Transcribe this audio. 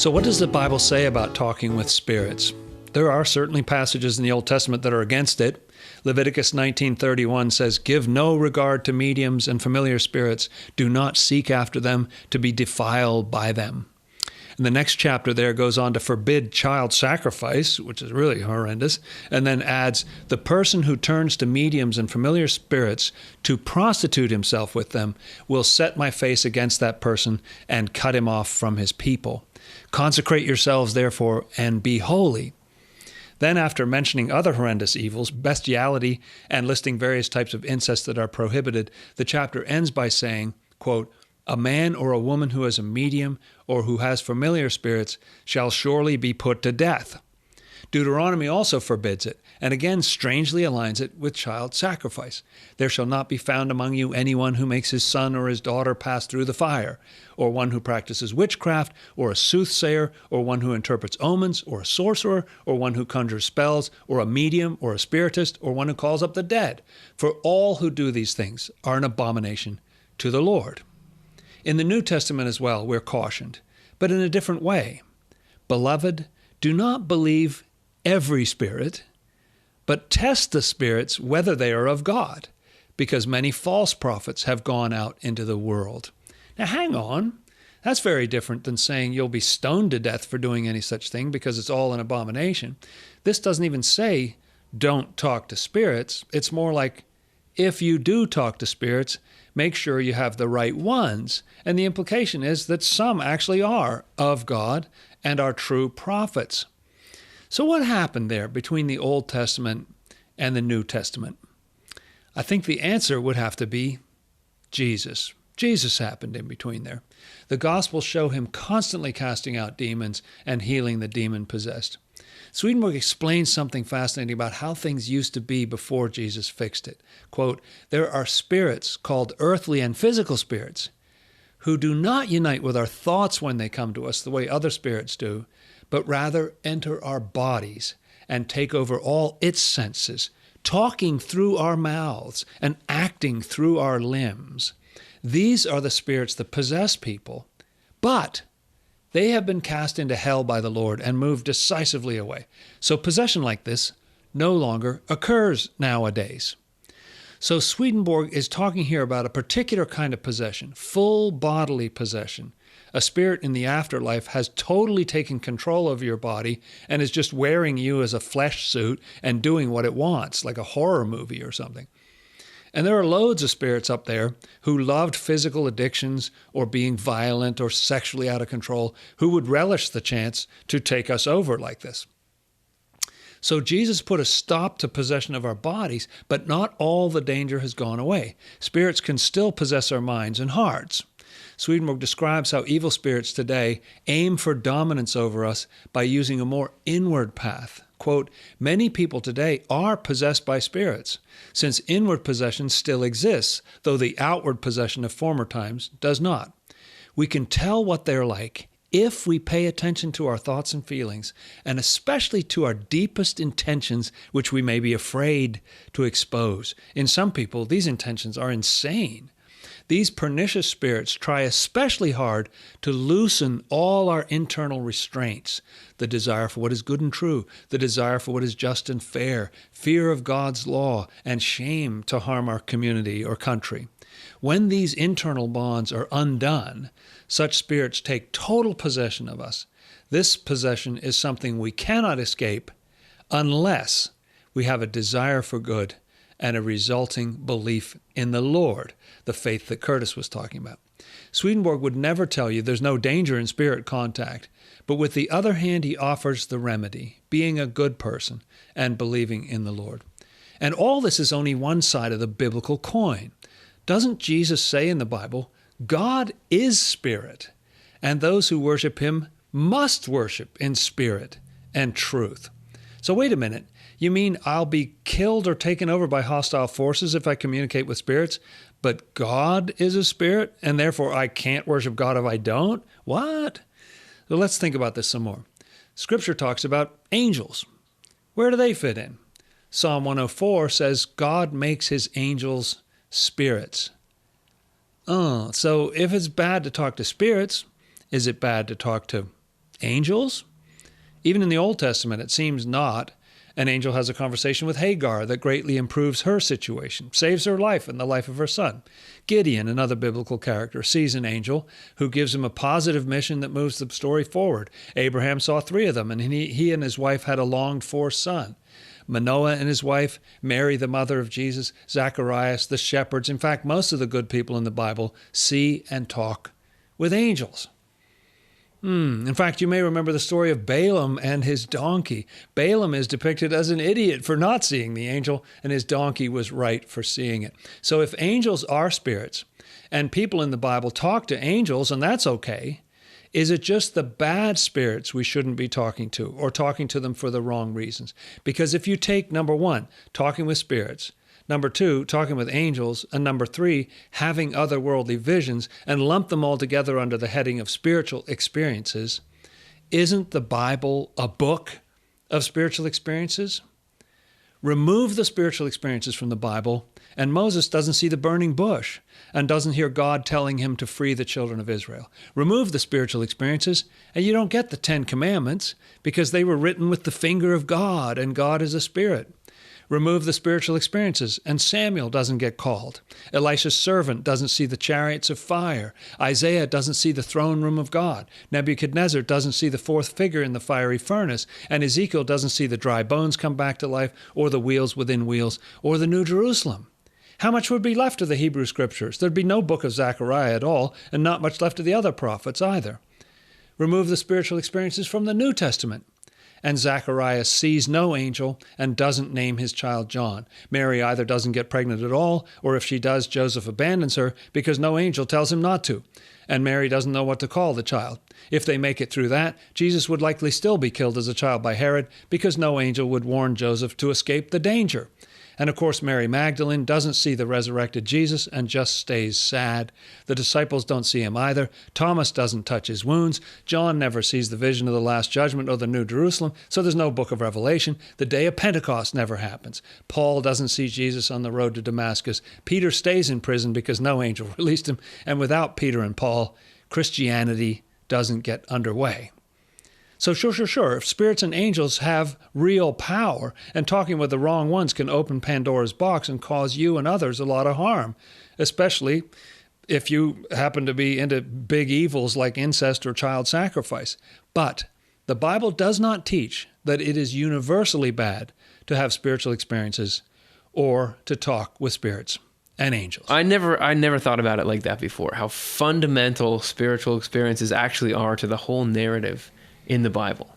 So what does the Bible say about talking with spirits? There are certainly passages in the Old Testament that are against it. Leviticus 19:31 says, "Give no regard to mediums and familiar spirits. Do not seek after them to be defiled by them." And the next chapter there goes on to forbid child sacrifice, which is really horrendous, and then adds, "The person who turns to mediums and familiar spirits to prostitute himself with them will set my face against that person and cut him off from his people. Consecrate yourselves, therefore, and be holy." Then, after mentioning other horrendous evils, bestiality, and listing various types of incest that are prohibited, the chapter ends by saying, quote, "A man or a woman who is a medium or who has familiar spirits shall surely be put to death." Deuteronomy also forbids it, and again strangely aligns it with child sacrifice. "There shall not be found among you anyone who makes his son or his daughter pass through the fire, or one who practices witchcraft, or a soothsayer, or one who interprets omens, or a sorcerer, or one who conjures spells, or a medium, or a spiritist, or one who calls up the dead. For all who do these things are an abomination to the Lord." In the New Testament as well, we're cautioned, but in a different way. "Beloved, do not believe every spirit, but test the spirits whether they are of God, because many false prophets have gone out into the world." Now hang on. That's very different than saying you'll be stoned to death for doing any such thing because it's all an abomination. This doesn't even say don't talk to spirits. It's more like if you do talk to spirits, make sure you have the right ones. And the implication is that some actually are of God and are true prophets. So what happened there between the Old Testament and the New Testament? I think the answer would have to be Jesus. Jesus happened in between there. The Gospels show him constantly casting out demons and healing the demon-possessed. Swedenborg explains something fascinating about how things used to be before Jesus fixed it. Quote, "There are spirits called earthly and physical spirits who do not unite with our thoughts when they come to us the way other spirits do, but rather enter our bodies and take over all its senses, talking through our mouths and acting through our limbs. These are the spirits that possess people, but they have been cast into hell by the Lord and moved decisively away. So possession like this no longer occurs nowadays." So Swedenborg is talking here about a particular kind of possession, full bodily possession. A spirit in the afterlife has totally taken control of your body and is just wearing you as a flesh suit and doing what it wants, like a horror movie or something. And there are loads of spirits up there who loved physical addictions or being violent or sexually out of control, who would relish the chance to take us over like this. So Jesus put a stop to possession of our bodies, but not all the danger has gone away. Spirits can still possess our minds and hearts. Swedenborg describes how evil spirits today aim for dominance over us by using a more inward path. Quote, "Many people today are possessed by spirits, since inward possession still exists, though the outward possession of former times does not. We can tell what they're like if we pay attention to our thoughts and feelings, and especially to our deepest intentions, which we may be afraid to expose. In some people, these intentions are insane. These pernicious spirits try especially hard to loosen all our internal restraints, the desire for what is good and true, the desire for what is just and fair, fear of God's law, and shame to harm our community or country. When these internal bonds are undone, such spirits take total possession of us. This possession is something we cannot escape unless we have a desire for good and a resulting belief in the Lord, the faith that Curtis was talking about. Swedenborg would never tell you there's no danger in spirit contact, but with the other hand, he offers the remedy, being a good person and believing in the Lord. And all this is only one side of the biblical coin. Doesn't Jesus say in the Bible, God is spirit, and those who worship him must worship in spirit and truth? So wait a minute. You mean I'll be killed or taken over by hostile forces if I communicate with spirits, but God is a spirit, and therefore I can't worship God if I don't? What? So let's think about this some more. Scripture talks about angels. Where do they fit in? Psalm 104 says God makes his angels spirits. So if it's bad to talk to spirits, is it bad to talk to Angels? Even in the Old Testament, it seems not. An angel has a conversation with Hagar that greatly improves her situation, saves her life and the life of her son. Gideon, another biblical character, sees an angel who gives him a positive mission that moves the story forward. Abraham saw 3 of them, and he and his wife had a longed-for son. Manoah and his wife, Mary, the mother of Jesus, Zacharias, the shepherds. In fact, most of the good people in the Bible see and talk with angels. In fact, you may remember the story of Balaam and his donkey. Balaam is depicted as an idiot for not seeing the angel, and his donkey was right for seeing it. So if angels are spirits, and people in the Bible talk to angels, and that's okay, is it just the bad spirits we shouldn't be talking to, or talking to them for the wrong reasons? Because if you take, number 1, talking with spirits, number 2, talking with angels, and number 3, having otherworldly visions, and lump them all together under the heading of spiritual experiences, isn't the Bible a book of spiritual experiences? Remove the spiritual experiences from the Bible, and Moses doesn't see the burning bush and doesn't hear God telling him to free the children of Israel. Remove the spiritual experiences, and you don't get the 10 Commandments because they were written with the finger of God, and God is a spirit. Remove the spiritual experiences, and Samuel doesn't get called. Elisha's servant doesn't see the chariots of fire. Isaiah doesn't see the throne room of God. Nebuchadnezzar doesn't see the 4th figure in the fiery furnace. And Ezekiel doesn't see the dry bones come back to life, or the wheels within wheels, or the New Jerusalem. How much would be left of the Hebrew Scriptures? There'd be no book of Zechariah at all, and not much left of the other prophets either. Remove the spiritual experiences from the New Testament, and Zacharias sees no angel and doesn't name his child John. Mary either doesn't get pregnant at all, or if she does, Joseph abandons her because no angel tells him not to. And Mary doesn't know what to call the child. If they make it through that, Jesus would likely still be killed as a child by Herod because no angel would warn Joseph to escape the danger. And of course, Mary Magdalene doesn't see the resurrected Jesus and just stays sad. The disciples don't see him either. Thomas doesn't touch his wounds. John never sees the vision of the Last Judgment or the New Jerusalem, so there's no book of Revelation. The day of Pentecost never happens. Paul doesn't see Jesus on the road to Damascus. Peter stays in prison because no angel released him. And without Peter and Paul, Christianity doesn't get underway. So sure, if spirits and angels have real power, and talking with the wrong ones can open Pandora's box and cause you and others a lot of harm, especially if you happen to be into big evils like incest or child sacrifice. But the Bible does not teach that it is universally bad to have spiritual experiences or to talk with spirits and angels. I never thought about it like that before, how fundamental spiritual experiences actually are to the whole narrative in the Bible.